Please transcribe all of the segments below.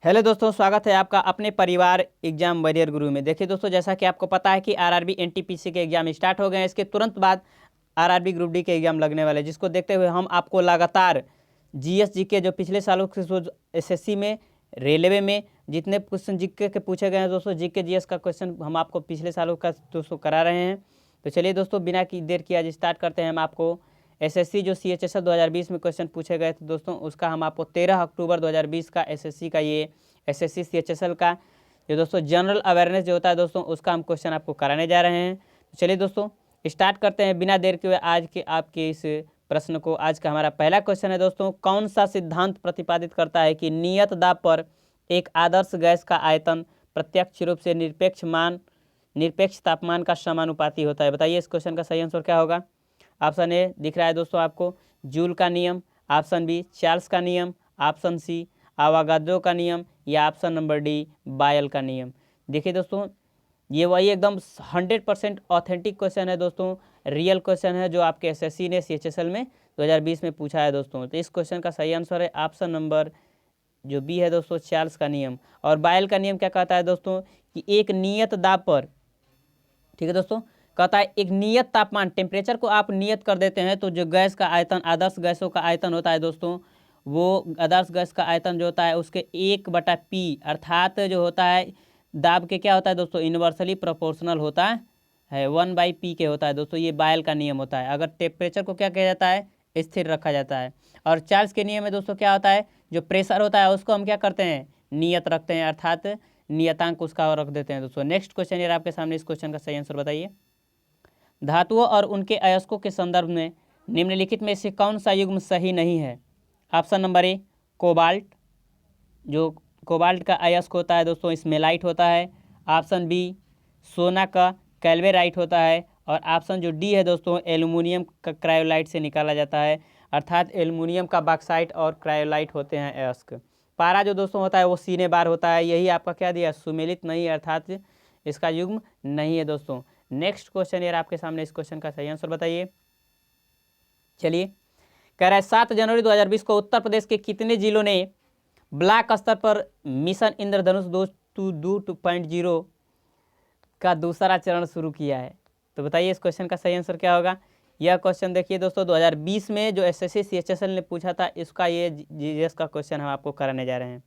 Hello दोस्तों, स्वागत है आपका अपने परिवार एग्जाम वॉरियर गुरु में। देखिए दोस्तों, जैसा कि आपको पता है कि आरआरबी एनटीपीसी के एग्जाम स्टार्ट हो गए हैं। इसके तुरंत बाद आरआरबी ग्रुप डी के एग्जाम लगने वाले हैं, जिसको देखते हुए हम आपको लगातार जीएस जीके जो पिछले सालों के एसएससी में, रेलवे में जितने क्वेश्चन जीके के पूछे गए हैं दोस्तों, जीके जीएस का क्वेश्चन हम आपको पिछले सालों का दोस्तों करा रहे हैं। तो चलिए दोस्तों, बिना की देर किए आज स्टार्ट करते हैं। हम आपको एसएससी जो सीएचएसएल 2020 में क्वेश्चन पूछे गए थे दोस्तों, उसका हम आपको 13 अक्टूबर 2020 का एसएससी का ये एसएससी सीएचएसएल का जो दोस्तों जनरल अवेयरनेस जो होता है दोस्तों, उसका हम क्वेश्चन आपको कराने जा रहे हैं। तो चलिए दोस्तों स्टार्ट करते हैं बिना देर के हुए आज के आपके इस प्रश्न को। आज का हमारा पहला क्वेश्चन है दोस्तों, कौन सा सिद्धांत प्रतिपादित करता है कि नियत दाब पर एक आदर्श गैस का आयतन प्रत्यक्ष रूप से निरपेक्ष तापमान का समानुपाती होता है? बताइए इस क्वेश्चन का सही आंसर क्या होगा। ऑप्शन ए दिख रहा है दोस्तों आपको, जूल का नियम। ऑप्शन बी, चार्ल्स का नियम। ऑप्शन सी, आवागाद्रो का नियम। या ऑप्शन नंबर डी, बायल का नियम। देखिए दोस्तों, ये वही एकदम 100% ऑथेंटिक क्वेश्चन है दोस्तों, रियल क्वेश्चन है जो आपके एसएससी ने सीएचएसएल में 2020 में पूछा है दोस्तों। तो इस क्वेश्चन का सही आंसर है ऑप्शन नंबर जो बी है दोस्तों, चार्ल्स का नियम। और बायल का नियम क्या कहता है दोस्तों कि एक नियत दाब पर, ठीक है दोस्तों, कहता है एक नियत तापमान, टेम्परेचर को आप नियत कर देते हैं तो जो गैस का आयतन, आदर्श गैसों का आयतन होता है दोस्तों, वो आदर्श गैस का आयतन जो होता है उसके 1/P अर्थात जो होता है दाब के क्या होता है दोस्तों, इन्वर्सली प्रोपोर्शनल होता है 1/P के होता है दोस्तों। ये बायल का नियम होता है। अगर टेम्परेचर को क्या किया जाता है, स्थिर रखा जाता है। और चार्ल्स के नियम में दोस्तों क्या होता है, जो प्रेशर होता है उसको हम क्या करते हैं, नियत रखते हैं, अर्थात नियतांक उसका रख देते हैं दोस्तों। नेक्स्ट क्वेश्चन यार आपके सामने, इस क्वेश्चन का सही आंसर बताइए। धातुओं और उनके अयस्कों के संदर्भ में निम्नलिखित में से कौन सा युग्म सही नहीं है? Option number A, cobalt. जो कोबाल्ट का अयस्क होता है दोस्तों, स्मेलाइट होता है। ऑप्शन बी, सोना का कैल्वेराइट होता है। और ऑप्शन जो डी है दोस्तों, एल्यूमिनियम का क्रायोलाइट से निकाला जाता है, अर्थात एल्यूमिनियम का बॉक्साइट और क्रायोलाइट होते हैं अयस्क। पारा जो दोस्तों होता है वो सीने बार होता है, यही आपका क्या दिया, सुमेलित नहीं, अर्थात इसका युग्म नहीं है दोस्तों। नेक्स्ट क्वेश्चन यार आपके सामने, इस क्वेश्चन का सही आंसर बताइए। चलिए, कह रहा है 7 जनवरी 2020 को उत्तर प्रदेश के कितने जिलों ने ब्लॉक स्तर पर मिशन इंद्रधनुष 2.0 का दूसरा चरण शुरू किया है? तो बताइए इस क्वेश्चन का सही आंसर क्या होगा। यह क्वेश्चन देखिए दोस्तों, 2020 में जो एसएससी सीएचएसएल ने पूछा था, इसका ये जीएस का क्वेश्चन हम आपको कराने जा रहे हैं।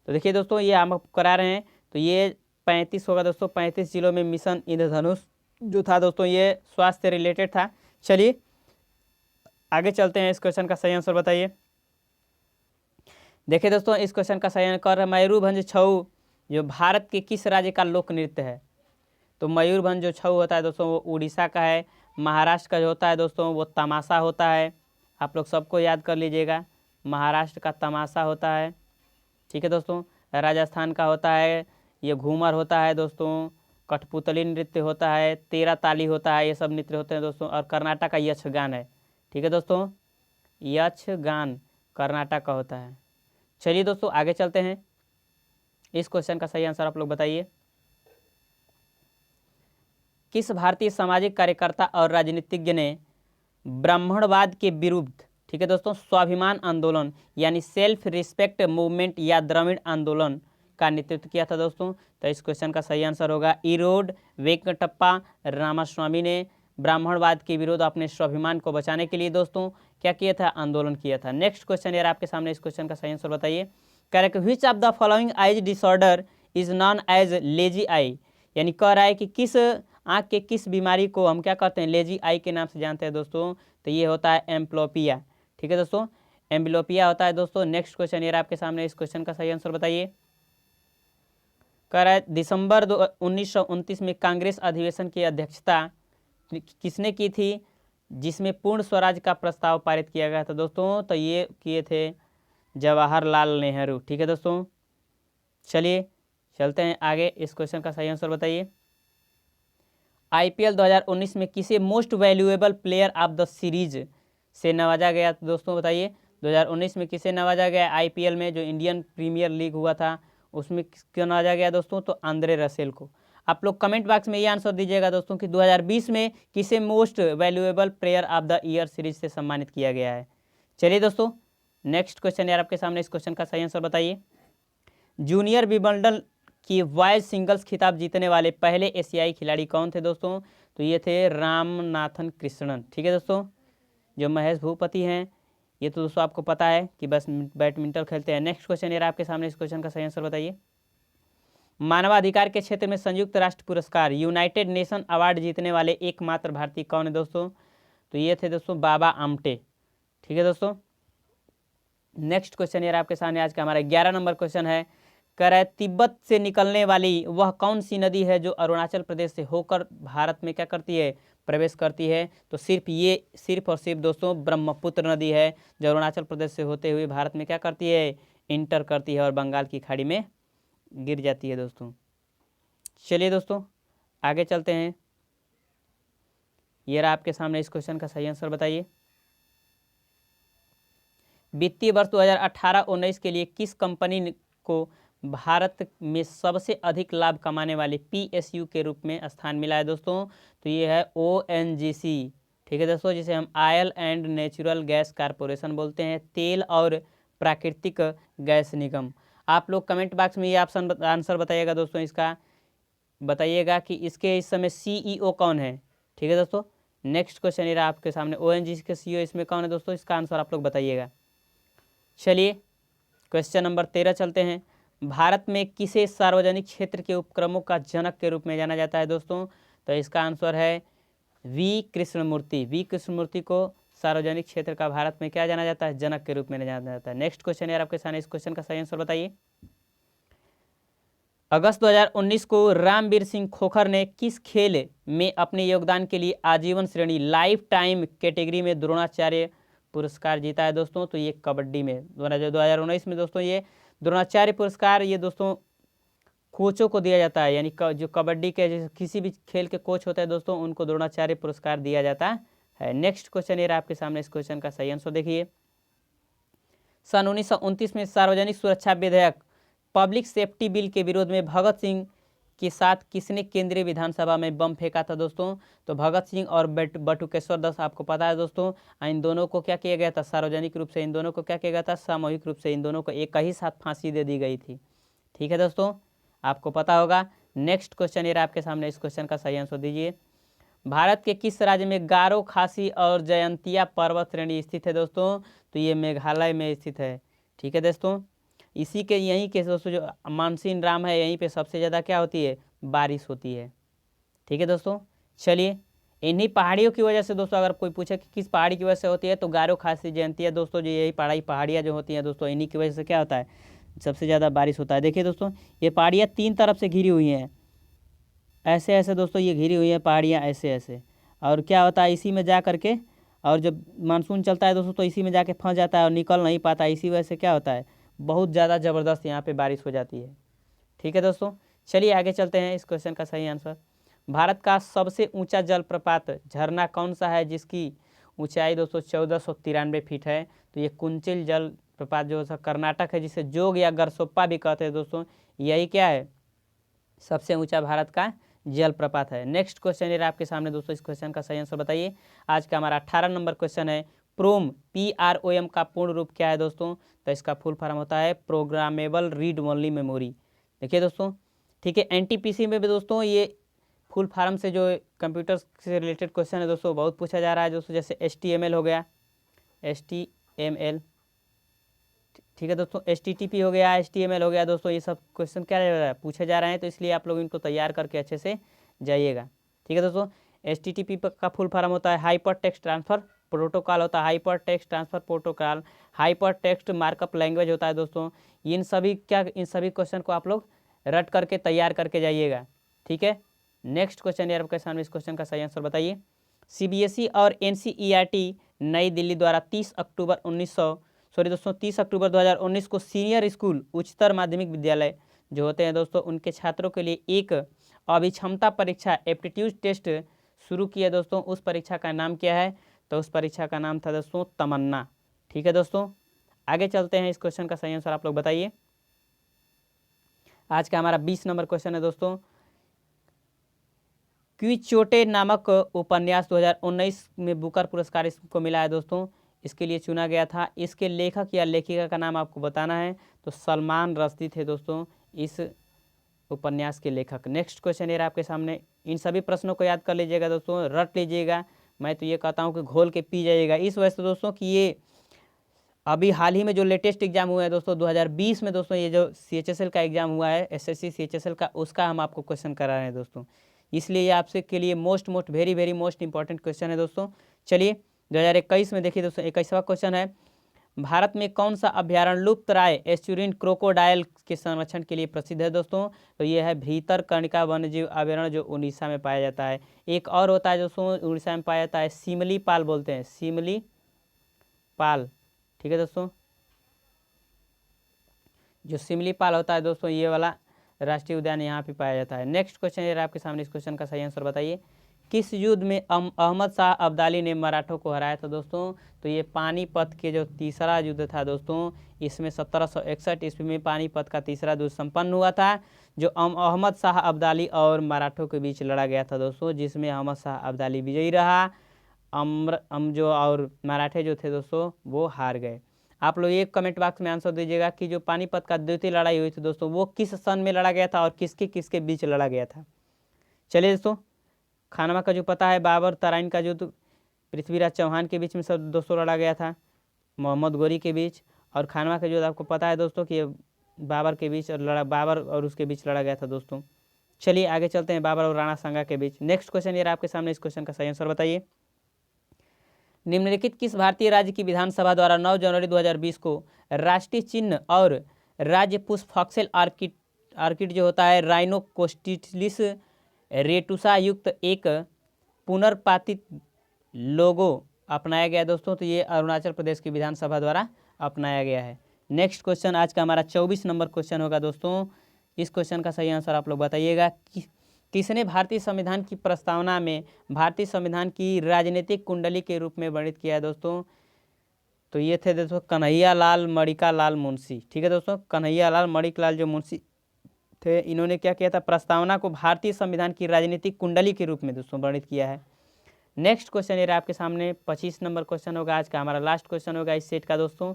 तो देखिए दोस्तों, ये हम आपको करा रहे हैं, तो ये 35 होगा दोस्तों। 35 जिलों में मिशन इंद्रधनुष जो था दोस्तों, ये स्वास्थ्य रिलेटेड था। चलिए आगे चलते हैं, इस क्वेश्चन का सही आंसर बताइए। देखिए दोस्तों, इस क्वेश्चन का सही आंसर है मयूरभंज छऊ, जो भारत के किस राज्य का लोक नृत्य है? तो मयूरभंज जो छऊ होता है दोस्तों, वो उड़ीसा का है। महाराष्ट्र का जो होता है दोस्तों, वो तमाशा होता है। आप लोग सबको याद कर लीजिएगा, महाराष्ट्र का तमाशा होता है, ठीक है दोस्तों। राजस्थान का होता है ये घूमर होता है दोस्तों। कठपुतली नृत्य होता है, तेरा ताली होता है, ये सब नृत्य होते हैं दोस्तों। और कर्नाटक का यक्षगान है, ठीक है दोस्तों, यक्षगान कर्नाटक का होता है। चलिए दोस्तों आगे चलते हैं, इस क्वेश्चन का सही आंसर आप लोग बताइए। किस भारतीय सामाजिक कार्यकर्ता और राजनीतिज्ञ ने ब्राह्मणवाद के विरुद्ध, ठीक है दोस्तों, स्वाभिमान आंदोलन यानी सेल्फ रिस्पेक्ट मूवमेंट या द्रविड़ आंदोलन का नेतृत्व किया था दोस्तों? तो इस क्वेश्चन का सही आंसर होगा ईरोड वेंकटप्पा रामास्वामी ने ब्राह्मणवाद के विरुद्ध अपने स्वाभिमान को बचाने के लिए दोस्तों क्या किया था, आंदोलन किया था। नेक्स्ट क्वेश्चन यार आपके सामने, इस क्वेश्चन का सही आंसर बताइए। Correct, which of the following eyes disorder is known as lazy eye, यानी कह रहा है कि किस आँख के किस बीमारी को हम क्या करते हैं, लेजी आई के नाम से जानते हैं दोस्तों? तो ये होता है एम्प्लोपिया, ठीक है दोस्तों, एम्ब्लोपिया होता है दोस्तों। नेक्स्ट क्वेश्चन यार आपके सामने, इस क्वेश्चन का सही आंसर बताइए। कह रहा है दिसंबर 1929 में कांग्रेस अधिवेशन की अध्यक्षता किसने की थी, जिसमें पूर्ण स्वराज का प्रस्ताव पारित किया गया था दोस्तों? तो ये किए थे जवाहरलाल नेहरू, ठीक है दोस्तों। चलिए चलते हैं आगे, इस क्वेश्चन का सही आंसर बताइए। आईपीएल 2019 में किसे most valuable player of the series से नवाजा गया दोस्तों? बताइए 2019 में किसे नवाजा गया आईपीएल में, जो इंडियन प्रीमियर लीग हुआ था उसमें क्यों नवाजा गया दोस्तों? तो आंद्रे रसेल को। आप लोग कमेंट बॉक्स में ये आंसर दीजिएगा दोस्तों कि 2020 में किसे most valuable player of the year series से सम्मानित किया गया है। चलिए दोस्तों नेक्स्ट क्वेश्चन यार आपके सामने, इस क्वेश्चन का सही आंसर बताइए। जूनियर विंबलडन की बॉयज सिंगल्स खिताब जीतने वाले पहले एशियाई खिलाड़ी कौन थे दोस्तों? तो ये थे रामनाथन कृष्णन। ठीक है दोस्तों, जो महेश भूपति हैं, ये तो दोस्तों आपको पता है कि बस बैडमिंटन खेलते हैं। नेक्स्ट क्वेश्चन ये रहा आपके सामने, इस क्वेश्चन का सही आंसर बताइए। मानवाधिकार के क्षेत्र में संयुक्त राष्ट्र पुरस्कार यूनाइटेड नेशन अवार्ड जीतने वाले एकमात्र भारतीय कौन है दोस्तों? तो ये थे दोस्तों बाबा आमटे। ठीक है दोस्तों, नेक्स्ट क्वेश्चन ये रहा आपके सामने, आज का हमारा 11 नंबर क्वेश्चन है। तिब्बत से निकलने वाली वह कौन सी नदी है जो अरुणाचल प्रदेश से होकर भारत में क्या करती है, प्रवेश करती है? तो सिर्फ और सिर्फ दोस्तों ब्रह्मपुत्र नदी है, जो अरुणाचल प्रदेश से होते हुए भारत में क्या करती है, इंटर करती है और बंगाल की खाड़ी में गिर जाती है दोस्तों। चलिए दोस्तों आगे चलते हैं। ये रहा आपके सामने, इस क्वेश्चन का सही आंसर बताइए। वित्तीय वर्ष 2018-19 के लिए किस कंपनी को भारत में सबसे अधिक लाभ कमाने वाले PSU के रूप में स्थान मिला है दोस्तों? तो ये है ONGC। ठीक है दोस्तों, जिसे हम oil and natural gas corporation बोलते हैं, तेल और प्राकृतिक गैस निगम। आप लोग कमेंट बॉक्स में ये ऑप्शन आंसर बताइएगा दोस्तों, इसका बताइएगा कि इसके इस समय CEO कौन है। ठीक है दोस्तों, नेक्स्ट क्वेश्चन ये रहा आपके सामने, ONGC के CEO इसमें कौन है दोस्तों? इसका आंसर आप लोग बताइएगा। चलिए क्वेश्चन नंबर 13 चलते हैं। भारत में किसे सार्वजनिक क्षेत्र के उपक्रमों का जनक के रूप में जाना जाता है दोस्तों? तो इसका आंसर है वी कृष्णमूर्ति। वी कृष्णमूर्ति को सार्वजनिक क्षेत्र का भारत में क्या जाना जाता है, जनक के रूप में जाना जाता है। नेक्स्ट क्वेश्चन यार आपके सामने, इस क्वेश्चन का सही आंसर बताइए। अगस्त 2019 को रामवीर सिंह खोखर ने किस खेल में अपने योगदान के लिए आजीवन श्रेणी लाइफ टाइम कैटेगरी में द्रोणाचार्य पुरस्कार जीता है दोस्तों? तो ये कबड्डी में 2019 में दोस्तों ये द्रोणाचार्य पुरस्कार ये दोस्तों कोचों को दिया जाता है, यानी जो कबड्डी के किसी भी खेल के कोच होते हैं दोस्तों, उनको द्रोणाचार्य पुरस्कार दिया जाता है। नेक्स्ट क्वेश्चन ये रहा आपके सामने, इस क्वेश्चन का सही आंसर देखिए। सन 1929 में सार्वजनिक सुरक्षा विधेयक पब्लिक सेफ्टी बिल के विरोध में भगत सिंह के साथ किसने केंद्रीय विधानसभा में बम फेंका था दोस्तों? तो भगत सिंह और बटुकेश्वर दास, आपको पता है दोस्तों, इन दोनों को क्या किया गया था, सार्वजनिक रूप से इन दोनों को क्या किया गया था, सामूहिक रूप से इन दोनों को एक ही साथ फांसी दे दी गई थी। ठीक है दोस्तों, आपको पता होगा। नेक्स्ट क्वेश्चन ये रहा आपके सामने, इस क्वेश्चन का सही आंसर दीजिए। भारत के किस राज्य में गारो, खासी और जयंतिया पर्वत श्रेणी स्थित है दोस्तों? तो ये मेघालय में स्थित है। ठीक है दोस्तों, इसी के यहीं के दोस्तों जो मानसून राम है, यहीं पे सबसे ज़्यादा क्या होती है, बारिश होती है। ठीक है दोस्तों, चलिए इन्हीं पहाड़ियों की वजह से दोस्तों, अगर कोई पूछे कि किस पहाड़ी की वजह से होती है, तो गारो, खासी, जयंतिया दोस्तों, जो यही पहाड़ियाँ जो होती हैं दोस्तों, इन्हीं की वजह से क्या होता है, सबसे ज़्यादा बारिश होता है। देखिए दोस्तों, ये पहाड़ियाँ 3 तरफ से घिरी हुई हैं, ऐसे ऐसे दोस्तों ये घिरी हुई हैं पहाड़ियाँ ऐसे ऐसे, और क्या होता है इसी में जा करके, और जब मानसून चलता है दोस्तों तो इसी में जाके फंस जाता है और निकल नहीं पाता, इसी वजह से क्या होता है, बहुत ज़्यादा ज़बरदस्त यहाँ पे बारिश हो जाती है। ठीक है दोस्तों, चलिए आगे चलते हैं। इस क्वेश्चन का सही आंसर, भारत का सबसे ऊंचा जलप्रपात झरना कौन सा है जिसकी ऊंचाई दोस्तों 1493 फीट है? तो ये कुंचिल जलप्रपात जो है कर्नाटक है, जिसे जोग या गरसोप्पा भी कहते हैं दोस्तों, यही क्या है, सबसे ऊंचा भारत का जलप्रपात है। नेक्स्ट क्वेश्चन ये आपके सामने दोस्तों, इस क्वेश्चन का सही आंसर बताइए। आज का हमारा 18 नंबर क्वेश्चन है, PROM का पूर्ण रूप क्या है दोस्तों? तो इसका फुल फॉर्म होता है प्रोग्रामेबल रीड ओनली मेमोरी। देखिए दोस्तों, ठीक है, NTPC में भी दोस्तों ये फुल फॉर्म से जो कंप्यूटर से रिलेटेड क्वेश्चन है दोस्तों बहुत पूछा जा रहा है दोस्तों, जैसे HTML हो गया, HTML, ठीक है दोस्तों, HTTP हो गया, HTML हो गया दोस्तों, ये सब क्वेश्चन क्या पूछे जा रहे हैं, तो इसलिए आप लोग इनको तैयार करके अच्छे से जाइएगा। ठीक है दोस्तों, HTTP का फुल फॉर्म होता है हाइपर टेक्स्ट ट्रांसफ़र प्रोटोकॉल, होता है hyper text transfer protocol, hyper text markup language होता है दोस्तों। इन सभी क्वेश्चन को आप लोग रट करके तैयार करके जाइएगा। ठीक है, नेक्स्ट क्वेश्चन यार आपके सामने, इस क्वेश्चन का सही आंसर बताइए। CBSE और NCERT नई दिल्ली द्वारा 30 अक्टूबर 2019 को सीनियर स्कूल उच्चतर माध्यमिक विद्यालय जो होते हैं दोस्तों, उनके छात्रों के लिए एक अभिक्षमता परीक्षा एप्टीट्यूड टेस्ट शुरू किया दोस्तों। उस परीक्षा का नाम क्या है? तो उस परीक्षा का नाम था दोस्तों तमन्ना। ठीक है दोस्तों, आगे चलते हैं। इस क्वेश्चन का सही आंसर आप लोग बताइए। आज का हमारा 20 नंबर क्वेश्चन है दोस्तों, क्विचोटे नामक उपन्यास 2019 में बुकर पुरस्कार इसको मिला है दोस्तों। इसके लिए चुना गया था। इसके लेखक या लेखिका का नाम आपको बताना है, तो सलमान रश्दी थे दोस्तों इस उपन्यास के लेखक। नेक्स्ट क्वेश्चन ये रहा आपके सामने। इन सभी प्रश्नों को याद कर लीजिएगा दोस्तों, रट लीजिएगा। मैं तो ये कहता हूँ कि घोल के पी जाइएगा, इस वजह से दोस्तों कि ये अभी हाल ही में जो लेटेस्ट एग्जाम हुआ है दोस्तों 2020 में दोस्तों, ये जो CHSL का एग्जाम हुआ है, SSC CHSL का, उसका हम आपको क्वेश्चन करा रहे हैं दोस्तों। इसलिए ये आपसे के लिए most very most important question है दोस्तों। चलिए 2021 में देखिए दोस्तों, 21वां क्वेश्चन है, भारत में कौन सा अभ्यारण्य लुप्तप्राय एस्चुरिन क्रोकोडाइल के संरक्षण के लिए प्रसिद्ध है दोस्तों? तो ये है भीतरकनिका वन्यजीव अभ्यारण्य, जो उड़ीसा में पाया जाता है। एक और होता है दोस्तों उड़ीसा में पाया जाता है, सिमलीपाल बोलते हैं, सिमलीपाल। ठीक है दोस्तों, जो सिमलीपाल होता है दोस्तों, ये वाला राष्ट्रीय उद्यान यहाँ पे पाया जाता है। नेक्स्ट क्वेश्चन ये रहा आपके सामने, इस क्वेश्चन का सही आंसर बताइए। किस युद्ध में अहमद शाह अब्दाली ने मराठों को हराया था दोस्तों? तो ये पानीपत के जो तीसरा युद्ध था दोस्तों, इसमें 1761 ईस्वी में पानीपत का तीसरा युद्ध संपन्न हुआ था, जो अहमद शाह अब्दाली और मराठों के बीच लड़ा गया था दोस्तों, जिसमें अहमद शाह अब्दाली विजयी रहा, जो और मराठे जो थे दोस्तों वो हार गए। आप लोग एक कमेंट बॉक्स में आंसर दीजिएगा कि जो पानीपत का द्वितीय लड़ाई हुई थी दोस्तों, वो किस सन में लड़ा गया था और किसके किसके बीच लड़ा गया था। चलिए दोस्तों, खानवा का जो पता है, बाबर तराइन का युद्ध पृथ्वीराज चौहान के बीच में सब दोस्तों लड़ा गया था, मोहम्मद गोरी के बीच। और खानवा का युद्ध आपको पता है दोस्तों कि बाबर के बीच बाबर और उसके बीच लड़ा गया था दोस्तों। चलिए आगे चलते हैं, बाबर और राणा सांगा के बीच। नेक्स्ट क्वेश्चन ये रहा आपके सामने, इस क्वेश्चन का सही आंसर बताइए। निम्नलिखित किस भारतीय राज्य की विधानसभा द्वारा 9 जनवरी 2020 को राष्ट्रीय चिन्ह और राज्य पुष्प फॉक्सेल आर्किड जो होता है राइनोकोस्टिलिस रेटुसा युक्त एक पुनर्पातित लोगो अपनाया गया दोस्तों? तो ये अरुणाचल प्रदेश की विधानसभा द्वारा अपनाया गया है। नेक्स्ट क्वेश्चन आज का हमारा 24 नंबर क्वेश्चन होगा दोस्तों। इस क्वेश्चन का सही आंसर आप लोग बताइएगा कि किसने भारतीय संविधान की प्रस्तावना में भारतीय संविधान की राजनीतिक कुंडली के रूप में वर्णित किया है दोस्तों? तो ये थे दोस्तों कन्हैया लाल मणिका लाल मुंशी। ठीक है दोस्तों, कन्हैया लाल मणिक लाल जो मुंशी थे, इन्होंने क्या किया था, प्रस्तावना को भारतीय संविधान की राजनीतिक कुंडली के रूप में दोस्तों वर्णित किया है। नेक्स्ट क्वेश्चन ये रहा आपके सामने, 25 नंबर क्वेश्चन होगा आज का, हमारा लास्ट क्वेश्चन होगा इस सेट का दोस्तों,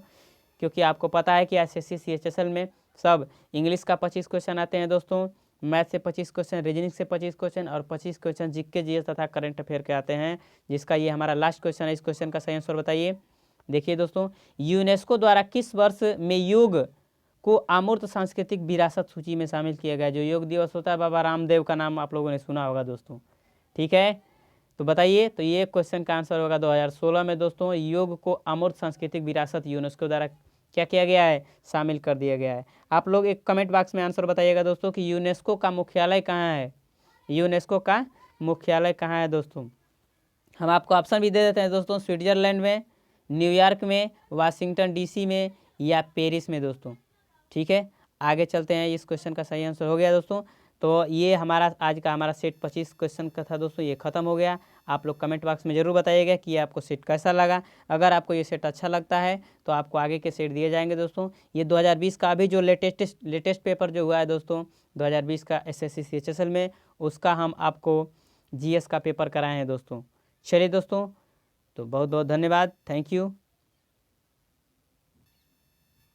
क्योंकि आपको पता है कि SSC CHSL में सब इंग्लिश का 25 क्वेश्चन आते हैं दोस्तों, मैथ से 25 क्वेश्चन, रीजनिंग से 25 क्वेश्चन और 25 क्वेश्चन जीके GS तथा करंट अफेयर के आते हैं, जिसका ये हमारा लास्ट क्वेश्चन है। इस क्वेश्चन का सही आंसर बताइए। देखिए दोस्तों, यूनेस्को द्वारा किस वर्ष में योग को अमूर्त सांस्कृतिक विरासत सूची में शामिल किया गया? जो योग दिवस होता है, बाबा रामदेव का नाम आप लोगों ने सुना होगा दोस्तों। ठीक है, तो बताइए, तो ये क्वेश्चन का आंसर होगा 2016 में दोस्तों, योग को अमूर्त सांस्कृतिक विरासत यूनेस्को द्वारा क्या किया गया है, शामिल कर दिया गया है। आप लोग एक कमेंट बॉक्स में आंसर बताइएगा दोस्तों कि यूनेस्को का मुख्यालय कहाँ है, यूनेस्को का मुख्यालय कहाँ है दोस्तों। हम आपको ऑप्शन भी दे देते हैं दोस्तों, स्विट्जरलैंड में, न्यूयॉर्क में, वाशिंगटन DC में या पेरिस में दोस्तों। ठीक है, आगे चलते हैं। इस क्वेश्चन का सही आंसर हो गया दोस्तों। तो ये हमारा आज का हमारा सेट 25 क्वेश्चन का था दोस्तों, ये खत्म हो गया। आप लोग कमेंट बॉक्स में ज़रूर बताइएगा कि आपको सेट कैसा लगा। अगर आपको ये सेट अच्छा लगता है तो आपको आगे के सेट दिए जाएंगे दोस्तों। ये 2020 का अभी जो लेटेस्ट पेपर जो हुआ है दोस्तों 2020 का SSC CHSL में, उसका हम आपको GS का पेपर कराए हैं दोस्तों। चलिए दोस्तों, तो बहुत बहुत धन्यवाद, थैंक यू।